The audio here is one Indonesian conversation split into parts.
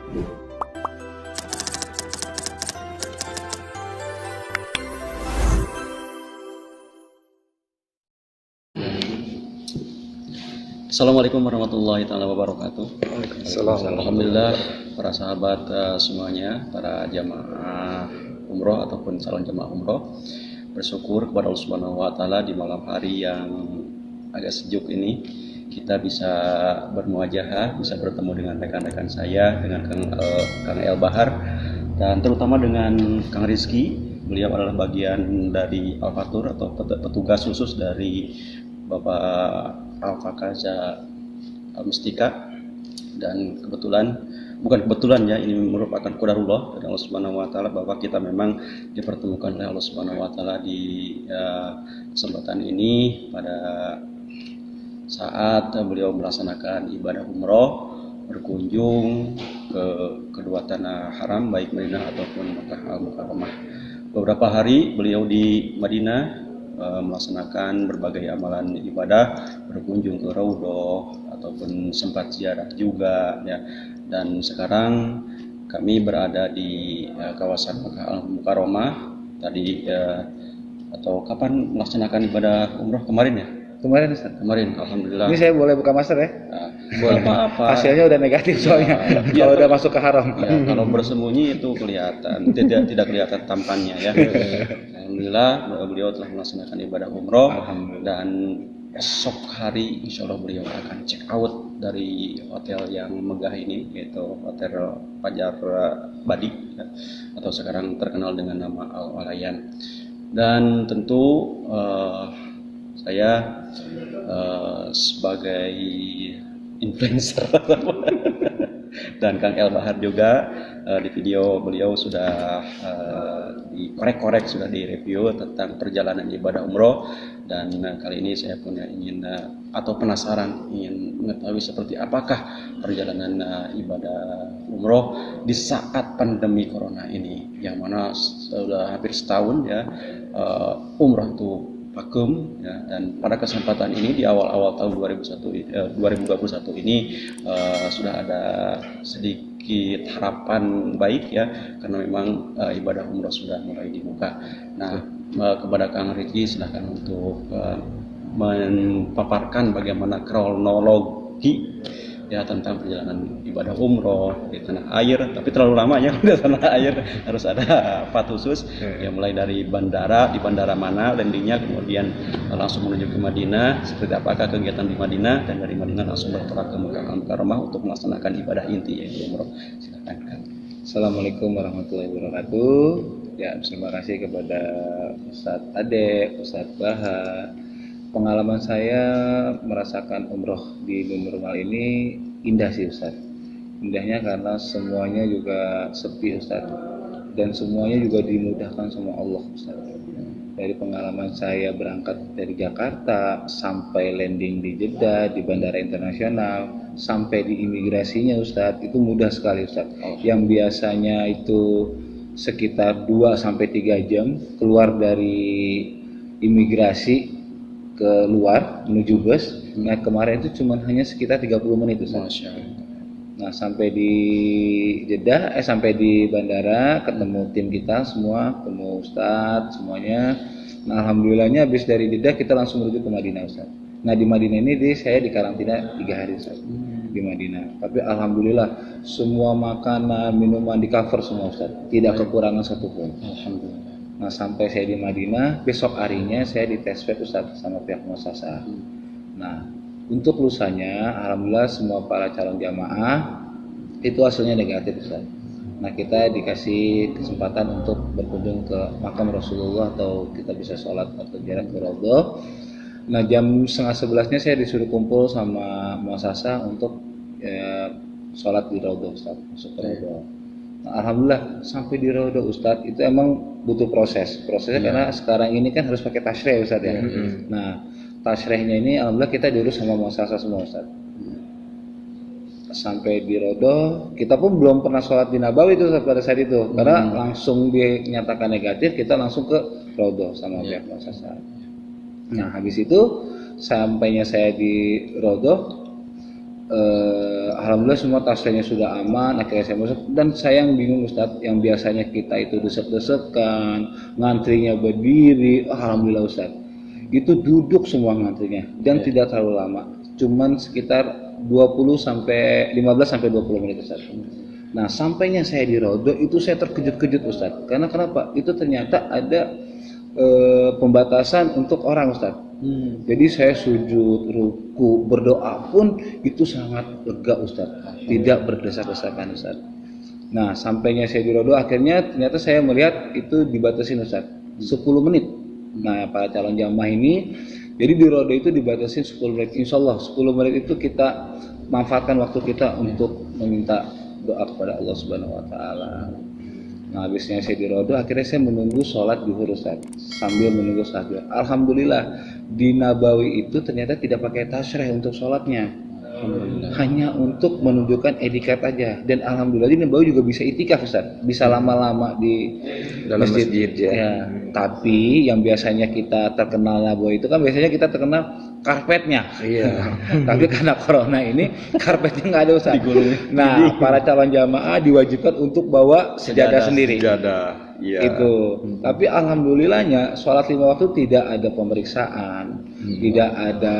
Assalamualaikum warahmatullahi taala wabarakatuh. Waalaikumsalam. Alhamdulillah para sahabat semuanya, para jamaah umroh ataupun calon jamaah umroh, bersyukur kepada Allah Subhanahu wa taala di malam hari yang agak sejuk ini kita bisa bermuajahah, bisa bertemu dengan rekan-rekan saya, dengan Kang El Bahar dan terutama dengan Kang Rizky. Beliau adalah bagian dari Al-Fatur atau petugas khusus dari Bapak Al-Fakaza Al-Mustika, dan bukan kebetulan ya, ini merupakan qadarullah dari Allah Subhanahu wa taala bahwa kita memang dipertemukan oleh Allah Subhanahu wa taala di kesempatan ini pada saat beliau melaksanakan ibadah umroh, berkunjung ke kedua tanah haram baik Madinah ataupun Makkah Al-Mukarramah. Beberapa hari beliau di Madinah melaksanakan berbagai amalan ibadah, berkunjung ke Raudhah ataupun sempat ziarah juga ya. Dan sekarang kami berada di kawasan Makkah Al-Mukarramah tadi atau kapan melaksanakan ibadah umroh kemarin ya? Kemarin Ustaz. Kemarin, alhamdulillah. Ini saya boleh buka masker ya? Boleh apa-apa. Hasilnya udah negatif soalnya. Kalau udah masuk ke haram. Ya, kalau bersembunyi itu kelihatan, tidak kelihatan tampannya ya. Alhamdulillah beliau telah melaksanakan ibadah umroh dan esok hari insya Allah beliau akan check out dari hotel yang megah ini, yaitu Hotel Fajar Badi atau sekarang terkenal dengan nama Al-Walayan. Dan tentu saya sebagai influencer dan Kang El Bahar juga di video beliau sudah dikorek-korek, sudah direview tentang perjalanan ibadah umroh, dan kali ini saya punya ingin atau penasaran ingin mengetahui seperti apakah perjalanan ibadah umroh di saat pandemi corona ini, yang mana sudah hampir setahun ya umroh itu vakum ya. Dan pada kesempatan ini di awal-awal tahun 2021 ini sudah ada sedikit harapan baik ya, karena memang ibadah umroh sudah mulai dibuka. Nah, kepada Kang Riki silakan untuk memaparkan bagaimana kronologi ya tentang perjalanan ibadah umroh di tanah air, tapi terlalu lama ya di tanah air, harus ada part khusus yang mulai dari bandara, di bandara mana landingnya, kemudian langsung menuju ke Madinah, seperti apakah kegiatan di Madinah, dan dari Madinah langsung bertolak ke Makkah Al-Mukarramah untuk melaksanakan ibadah inti yaitu umroh. Silakan Kang. Assalamualaikum warahmatullahi wabarakatuh. Ya, terima kasih kepada Ustadz Ade, Ustadz Bahar. Pengalaman saya merasakan umroh di new normal ini indah sih Ustaz. Indahnya karena semuanya juga sepi Ustaz, dan semuanya juga dimudahkan sama Allah Ustaz. Dari pengalaman saya berangkat dari Jakarta sampai landing di Jeddah di bandara internasional, sampai di imigrasinya Ustaz, itu mudah sekali Ustaz. Yang biasanya itu sekitar 2-3 jam keluar dari imigrasi ke luar menuju bus. Nah, kemarin itu cuma hanya sekitar 30 menit Ustaz. Nah, sampai di Jeddah, sampai di bandara ketemu tim kita semua, ketemu Ustaz semuanya. Nah, alhamdulillahnya habis dari Jeddah kita langsung menuju ke Madinah Ustaz. Nah, di Madinah ini saya di karantina 3 hari Ustaz. Di Madinah. Tapi alhamdulillah semua makanan, minuman di cover semua Ustaz. Tidak kekurangan satupun. Alhamdulillah. Nah, sampai saya di Madinah, besok harinya saya dites swab Ustaz sama pihak muasasah. Nah, untuk lusanya alhamdulillah semua para calon jamaah itu hasilnya negatif Ustaz. Nah, kita dikasih kesempatan untuk berkunjung ke makam Rasulullah atau kita bisa sholat atau jarak ke Raudhah. Nah, jam 10:30 saya disuruh kumpul sama muasasah untuk sholat di Raudhah Ustaz, masuk ke Raudhah. Nah, alhamdulillah sampai di Raudhah Ustadz itu emang butuh prosesnya karena sekarang ini kan harus pakai tasyrih Ustadz ya. Nah, tasyrihnya ini alhamdulillah kita diurus sama muasasah semua Ustadz. Sampai di Raudhah kita pun belum pernah sholat di Nabawi itu pada saat itu karena langsung dinyatakan negatif, kita langsung ke Raudhah sama pihak muasasah. Nah, habis itu sampainya saya di Raudhah Alhamdulillah semua tasnya sudah aman, akhirnya saya masuk. Dan saya yang bingung Ustadz, yang biasanya kita itu desek-desekan, ngantrinya berdiri, Alhamdulillah Ustadz, itu duduk semua ngantrinya dan tidak terlalu lama, cuman sekitar 15 sampai 20 menit Ustadz. Nah sampainya saya di Rodo itu saya terkejut-kejut Ustadz, karena kenapa? Itu ternyata ada pembatasan untuk orang Ustadz. Jadi saya sujud, ruku, berdoa pun itu sangat lega Ustadz, tidak berdesak-desakan Ustadz. Nah sampainya saya di Rodo akhirnya ternyata saya melihat itu dibatasin Ustadz 10 menit. Nah para calon jamaah ini, jadi di Rodo itu dibatasin 10 menit. Insya Allah 10 menit itu kita manfaatkan waktu kita untuk meminta doa kepada Allah Subhanahu Wa Taala. Nah habisnya saya di Rodo, akhirnya saya menunggu sholat zuhur Ustaz, sambil menunggu sholat zuhur. Alhamdulillah di Nabawi itu ternyata tidak pakai tasyrih untuk sholatnya, hanya untuk menunjukkan etikat aja. Dan alhamdulillah di Nabawi juga bisa itikaf Ustaz, bisa lama-lama di dalam masjid ya. Tapi yang biasanya kita terkenal Nabawi itu kan biasanya kita terkenal karpetnya. Iya. Tapi karena corona ini karpetnya nggak ada Ustaz. Nah para calon jamaah diwajibkan untuk bawa sejadah sendiri. Sejadah. Iya. Itu. Tapi alhamdulillahnya sholat 5 waktu tidak ada pemeriksaan, tidak ada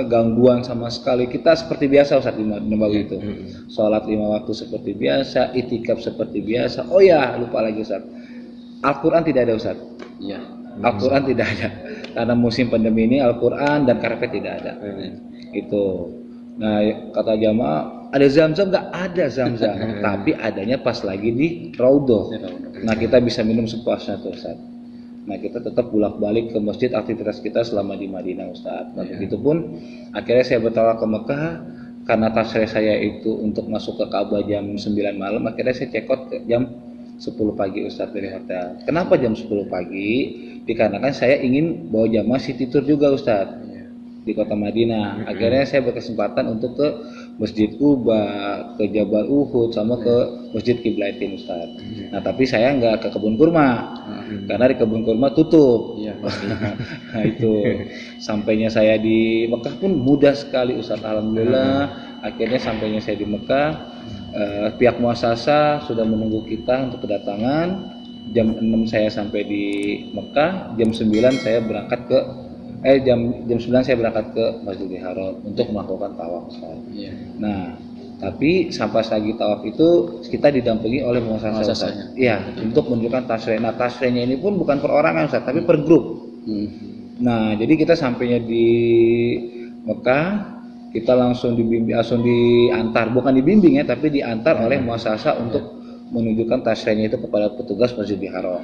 gangguan sama sekali. Kita seperti biasa Ustaz di Nabawi itu. Sholat 5 waktu seperti biasa, itikaf seperti biasa. Oh ya, lupa lagi Ustaz. Al-Quran tidak ada Ustaz. Iya. Al-Quran tidak ada. Karena musim pandemi ini Al-Quran dan karpet tidak ada. Itu. Nah kata jamaah, ada Zam-Zam? Nggak ada Zam-Zam. Tapi adanya pas lagi di Raudhoh. Nah kita bisa minum sepuasnya tuh Ustaz. Nah kita tetap bolak-balik ke masjid, aktivitas kita selama di Madinah Ustaz. Nah begitupun akhirnya saya bertolak ke Mekah, karena tasreh saya itu untuk masuk ke Ka'bah jam 9 malam, akhirnya saya cekot ke jam 10 pagi Ustaz dari hotel. Kenapa jam 10 pagi? Dikarenakan saya ingin bawa jamaah city tour juga Ustaz di kota Madinah. Akhirnya saya berkesempatan untuk ke Masjid Quba, ke Jabal Uhud, sama ke Masjid Qiblatain Ustaz. Nah tapi saya nggak ke kebun kurma, karena di kebun kurma tutup. Nah itu sampainya saya di Mekah pun mudah sekali Ustaz, alhamdulillah. Akhirnya sampainya saya di Mekah, pihak muasasa sudah menunggu kita untuk kedatangan. Jam 6 saya sampai di Mekah, jam 9 saya berangkat ke jam 9 saya berangkat ke Masjidil Haram untuk melakukan tawaf. Nah, tapi sampai lagi tawaf itu kita didampingi oleh muasasah. Iya, untuk menunjukkan tasreh. Nah, tasrehnya ini pun bukan perorangan Ustaz, tapi per grup. Nah, jadi kita sampainya di Mekah, kita langsung dibimbing, langsung diantar, bukan dibimbing ya, tapi diantar oleh muasasah untuk menunjukkan tasrehnya itu kepada petugas Masjidil Haram.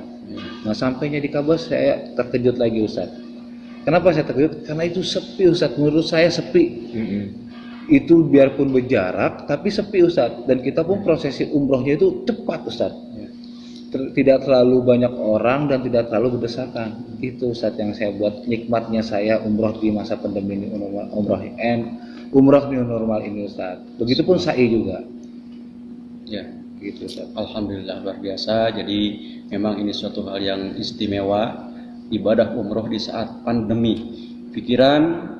Nah, sampainya di Ka'bah saya terkejut lagi Ustaz. Kenapa saya terkejut? Karena itu sepi Ustaz, menurut saya sepi. Itu biarpun berjarak tapi sepi Ustaz, dan kita pun prosesi umrohnya itu cepat Ustaz. Tidak terlalu banyak orang dan tidak terlalu berdesakan. Itu Ustaz yang saya buat nikmatnya saya umroh di masa pandemi ini, umroh new normal ini Ustaz. Begitupun sa'i juga. Ya, gitu Ustaz. Alhamdulillah luar biasa. Jadi memang ini suatu hal yang istimewa, ibadah umroh di saat pandemi. Pikiran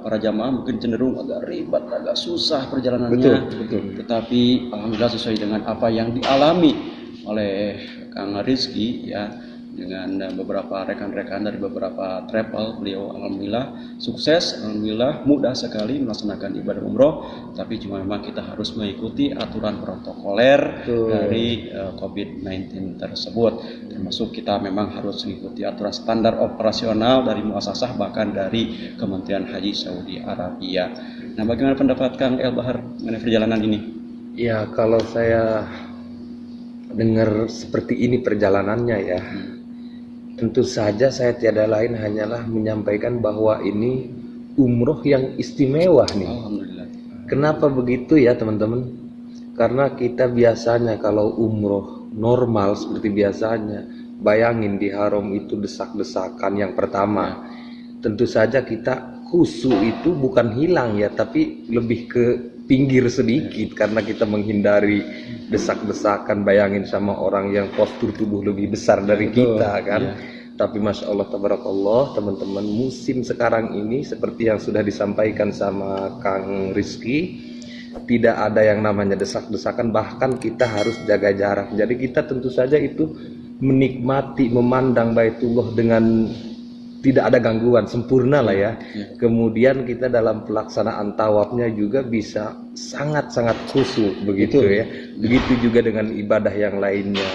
para jamaah mungkin cenderung agak ribet, agak susah perjalanannya. Betul. Tetapi alhamdulillah sesuai dengan apa yang dialami oleh Kang Rizky ya, dengan beberapa rekan-rekan dari beberapa travel, beliau alhamdulillah sukses, alhamdulillah mudah sekali melaksanakan ibadah umroh. Tapi cuma memang kita harus mengikuti aturan protokoler dari COVID-19 tersebut, termasuk kita memang harus mengikuti aturan standar operasional dari muasasah, bahkan dari Kementerian Haji Saudi Arabia. Nah, bagaimana pendapat Kang El Bahar mengenai perjalanan ini? Ya, kalau saya dengar seperti ini perjalanannya ya, tentu saja saya tiada lain hanyalah menyampaikan bahwa ini umroh yang istimewa nih. Alhamdulillah. Kenapa begitu ya teman-teman? Karena kita biasanya kalau umroh normal seperti biasanya, bayangin di haram itu desak-desakan yang pertama. Tentu saja kita khusyuk itu bukan hilang ya, tapi lebih ke pinggir sedikit karena kita menghindari desak-desakan. Bayangin sama orang yang postur tubuh lebih besar dari kita kan. Tapi Masya Allah tabarakallah teman-teman, musim sekarang ini seperti yang sudah disampaikan sama Kang Rizky, tidak ada yang namanya desak-desakan, bahkan kita harus jaga jarak. Jadi kita tentu saja itu menikmati, memandang Baitullah dengan tidak ada gangguan, sempurna lah ya. Kemudian kita dalam pelaksanaan tawafnya juga bisa sangat-sangat khusyuk begitu ya. Begitu juga dengan ibadah yang lainnya,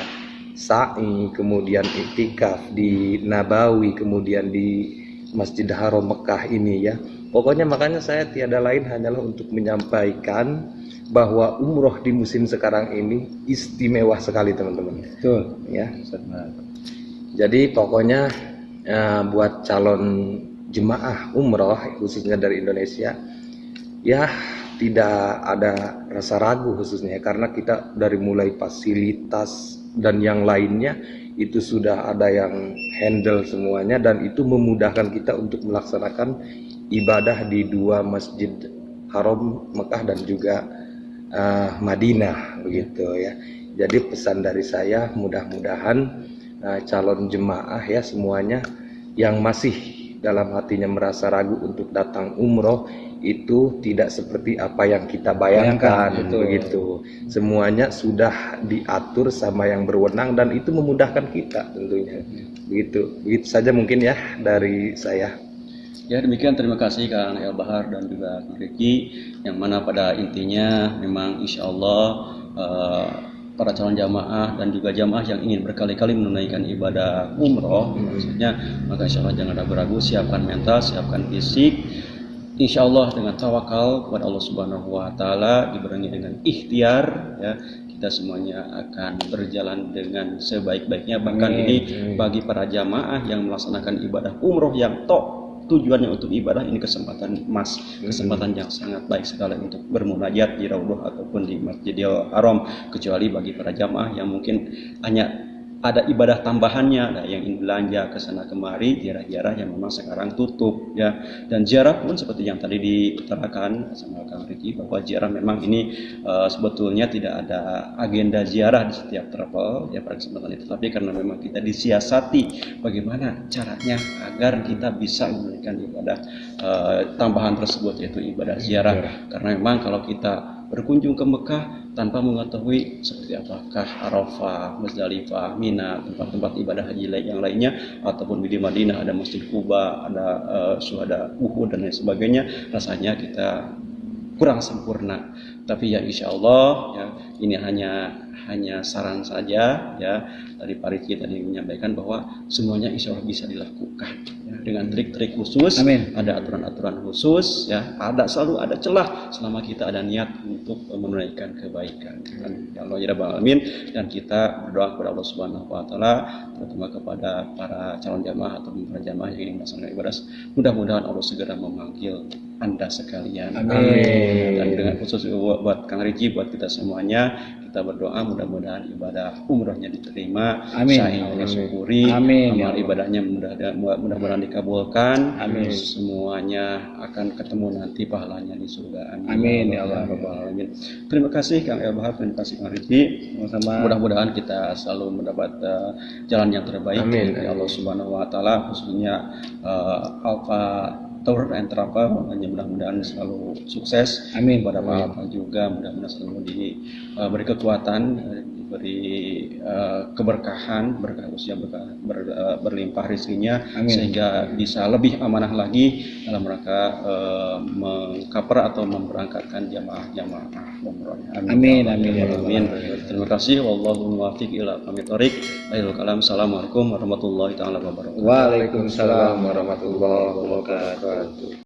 sa'i, kemudian iktikaf di Nabawi, kemudian di Masjid Haram Mekah ini ya. Pokoknya makanya saya tiada lain hanyalah untuk menyampaikan bahwa umroh di musim sekarang ini istimewa sekali teman-teman. Betul Ya. Ustaz Bahar. Jadi pokoknya buat calon jemaah umroh khususnya dari Indonesia ya tidak ada rasa ragu khususnya karena kita dari mulai fasilitas dan yang lainnya itu sudah ada yang handle semuanya dan itu memudahkan kita untuk melaksanakan ibadah di dua Masjid Haram Mekah dan juga Madinah begitu ya. Jadi pesan dari saya mudah-mudahan calon jemaah ya semuanya yang masih dalam hatinya merasa ragu untuk datang umroh itu tidak seperti apa yang kita bayangkan begitu. Semuanya sudah diatur sama yang berwenang dan itu memudahkan kita tentunya. Begitu saja mungkin ya dari saya. Ya demikian, terima kasih Kang El Bahar dan juga Kang Riki, yang mana pada intinya memang insya Allah para calon jamaah dan juga jamaah yang ingin berkali-kali menunaikan ibadah umroh maksudnya, maka insya Allah jangan ragu-ragu, siapkan mental, siapkan fisik. Insya Allah dengan tawakal kepada Allah Subhanahu Wa Taala dibarengi dengan ikhtiar ya, kita semuanya akan berjalan dengan sebaik-baiknya. Bahkan ini bagi para jamaah yang melaksanakan ibadah umroh yang tujuannya untuk ibadah, ini kesempatan emas, kesempatan yang sangat baik sekali untuk bermunajat di Raudhah ataupun di Masjidil Haram. Kecuali bagi para jamaah yang mungkin hanya ada ibadah tambahannya, yang ingin belanja ke sana kemari, ziarah-ziarah yang memang sekarang tutup ya. Dan ziarah pun seperti yang tadi diutarakan sama Kang Riki bahwa ziarah memang ini sebetulnya tidak ada agenda ziarah di setiap travel ya pada kesempatan itu, tapi karena memang kita disiasati bagaimana caranya agar kita bisa menunaikan ibadah tambahan tersebut, yaitu ibadah ziarah. Karena memang kalau kita berkunjung ke Mekah tanpa mengetahui seperti apakah Arafah, Muzdalifah, Mina, tempat-tempat ibadah haji yang lainnya, ataupun di Madinah ada Masjid Quba, ada Syuhada Uhud dan lain sebagainya, rasanya kita kurang sempurna. Tapi ya insya Allah ya, ini hanya saran saja ya. Tadi Pak Riki tadi menyampaikan bahwa semuanya insya Allah bisa dilakukan ya, dengan trik-trik khusus. Amin. Ada aturan-aturan khusus ya, selalu ada celah selama kita ada niat untuk menunaikan kebaikan. Ya Allah ya Rabbal Alamin. Dan kita berdoa kepada Allah Subhanahu Wa Taala, terutama kepada para calon jamaah atau para jamaah yang ingin melaksanakan ibadah, mudah-mudahan Allah segera memanggil Anda sekalian. Amin. Dan dengan khusus buat Kang Riki, buat kita semuanya, kita berdoa mudah-mudahan ibadah umrohnya diterima, Amin. sa'ihnya syukuri, Amin. amal ibadahnya mudah-mudahan dikabulkan. Amin. Semuanya akan ketemu nanti pahalanya di surga. Amin ya Allah. Alamin. Terima kasih Kang El Bahar, terima kasih Kang Riki. Sama-sama. Mudah-mudahan kita selalu mendapat jalan yang terbaik Amin. dari Allah Subhanahu Wa Taala, khususnya Alfa Tour and Travel, hanya mudah-mudahan selalu sukses. Amin. Pada Pak Alfa juga mudah-mudahan selalu diberi kekuatan, diberi keberkahan, berkah usia, berlimpah rezekinya, Amin. sehingga bisa lebih amanah lagi dalam rangka mengcover atau memberangkatkan jamaah umrohnya. Amin. Amin. Amin. Terima kasih. Wallahu muwaffiq ila aqwamit thoriq. Akhirul kalam. Assalamualaikum warahmatullahi taala wabarakatuh. Waalaikumsalam warahmatullahi wabarakatuh.